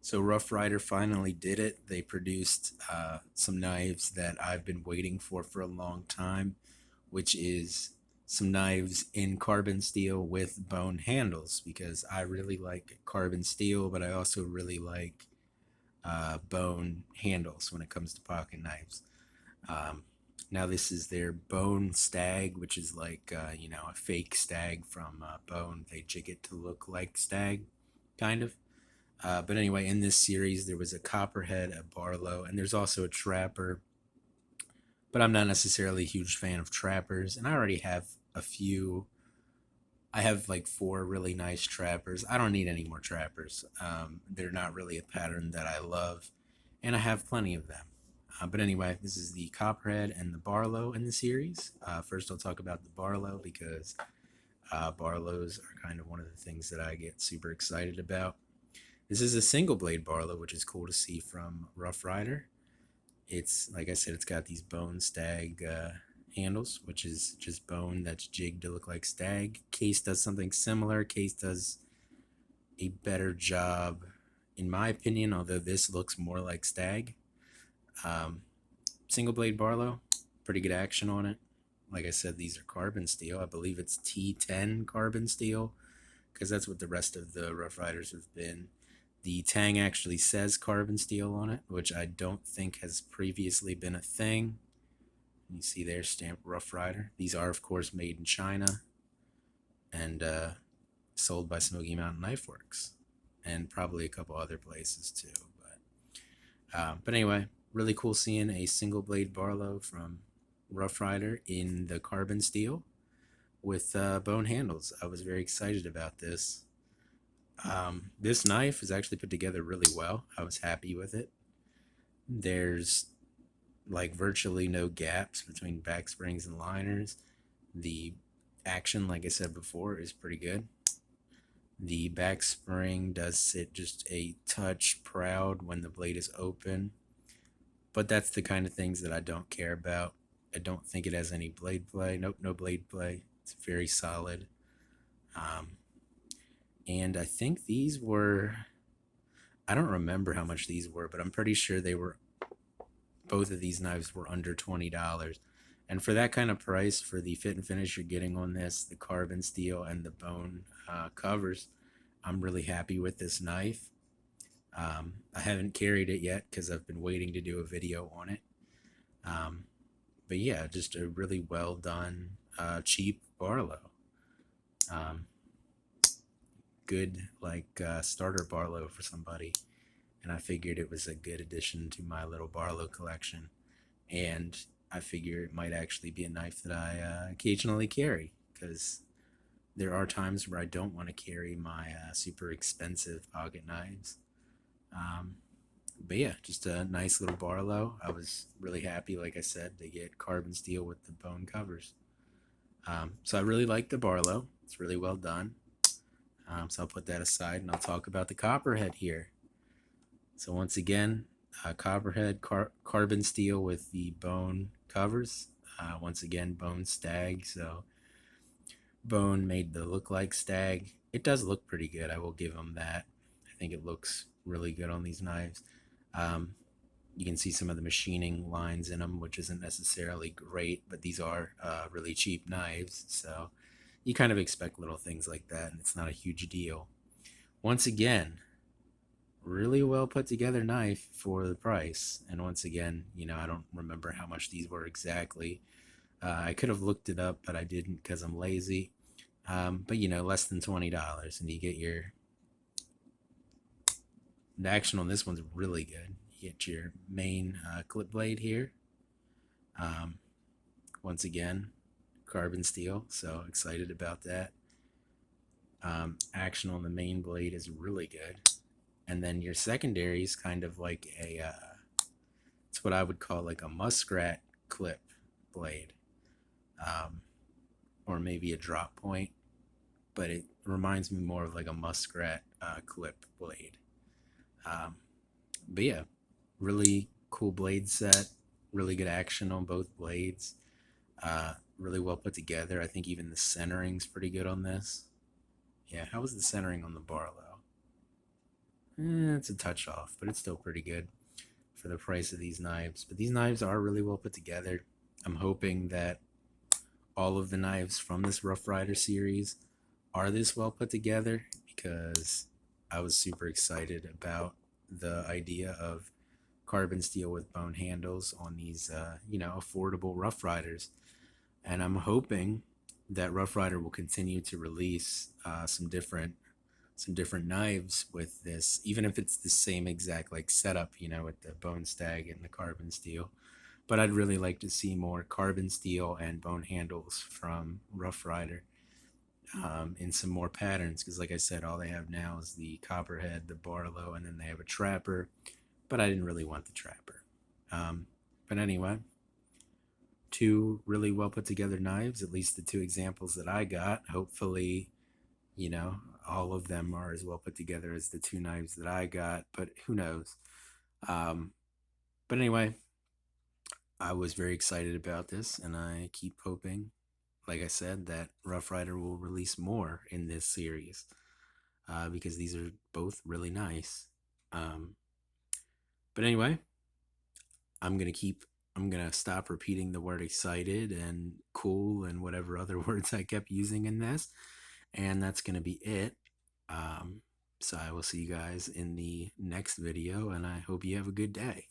So Rough Rider finally did it. They produced some knives that I've been waiting for a long time, which is some knives in carbon steel with bone handles because I really like carbon steel, but I also really like bone handles when it comes to pocket knives. Um, Now this is their bone stag, which is like a fake stag from bone. They jig it to look like stag, kind of. But anyway, in this series, there was a Copperhead, a Barlow, and there's also a Trapper. But I'm not necessarily a huge fan of Trappers, and I already have a few. I have like four really nice Trappers. I don't need any more Trappers. They're not really a pattern that I love, and I have plenty of them. But anyway, this is the Copperhead and the Barlow in the series. First, I'll talk about the Barlow because Barlows are kind of one of the things that I get super excited about. This is a single blade Barlow, which is cool to see from Rough Rider. It's like I said, it's got these bone stag handles, which is just bone that's jigged to look like stag. Case does something similar. Case does a better job, in my opinion, although this looks more like stag. Um, Single blade Barlow, pretty good action on it. Like I said, these are carbon steel. I believe it's T10 carbon steel because that's what the rest of the Rough Riders have been. The tang actually says carbon steel on it, which I don't think has previously been a thing. You see there, stamped Rough Rider. These are, of course, made in China and sold by Smoky Mountain Knife Works and probably a couple other places too. But anyway, really cool seeing a single blade Barlow from Rough Rider in the carbon steel with bone handles. I was very excited about this. This knife is actually put together really well. I was happy with it. There's like virtually no gaps between back springs and liners. The action, like I said before, is pretty good. The back spring does sit just a touch proud when the blade is open, but that's the kind of things that I don't care about. I don't think it has any blade play. Nope, no blade play. It's very solid. Um, and I think these were, I don't remember how much these were, but I'm pretty sure they were, both of these knives were under $20. And for that kind of price, for the fit and finish you're getting on this, the carbon steel and the bone covers, I'm really happy with this knife. I haven't carried it yet because I've been waiting to do a video on it. Um, but yeah, just a really well done, cheap Barlow. Um, Good, like starter Barlow for somebody. And I figured it was a good addition to my little Barlow collection. And I figure it might actually be a knife that I occasionally carry because there are times where I don't want to carry my super expensive pocket knives. Um, but yeah, just a nice little Barlow. I was really happy, like I said, to get carbon steel with the bone covers. So I really like the Barlow. It's really well done. So I'll put that aside and I'll talk about the Copperhead here. So once again, Copperhead carbon steel with the bone covers. Once again, bone stag. So bone made to look like stag. It does look pretty good. I will give them that. I think it looks really good on these knives. Um, you can see some of the machining lines in them, which isn't necessarily great, but these are really cheap knives. So you kind of expect little things like that, and it's not a huge deal. Once again, really well put together knife for the price. And once again, I don't remember how much these were exactly. I could have looked it up, but I didn't because I'm lazy. But less than $20, and you get the action on this one's really good. You get your main clip blade here. Um, Once again, carbon steel, so excited about that. Action on the main blade is really good, and then your secondary is kind of like it's what I would call like a muskrat clip blade, um, or maybe a drop point, but it reminds me more of like a muskrat clip blade. Um, but yeah, really cool blade set, really good action on both blades, really well put together. I think even the centering's pretty good on this. Yeah, how was the centering on the Barlow? It's a touch off, but it's still pretty good for the price of these knives. But these knives are really well put together. I'm hoping that all of the knives from this Rough Rider series are this well put together, because I was super excited about the idea of carbon steel with bone handles on these, affordable Rough Riders. And I'm hoping that Rough Rider will continue to release some different knives with this, even if it's the same exact like setup, with the Bonestag and the carbon steel. But I'd really like to see more carbon steel and bone handles from Rough Rider, in some more patterns. Because, like I said, all they have now is the Copperhead, the Barlow, and then they have a Trapper. But I didn't really want the Trapper. But anyway, two really well put together knives, at least the two examples that I got. Hopefully, you know, all of them are as well put together as the two knives that I got, but who knows? Um, but anyway, I was very excited about this, and I keep hoping, like I said, that Rough Rider will release more in this series, because these are both really nice. Um, but anyway, I'm gonna keep. I'm gonna stop repeating the word excited and cool and whatever other words I kept using in this, and that's gonna be it. Um, so I will see you guys in the next video, and I hope you have a good day.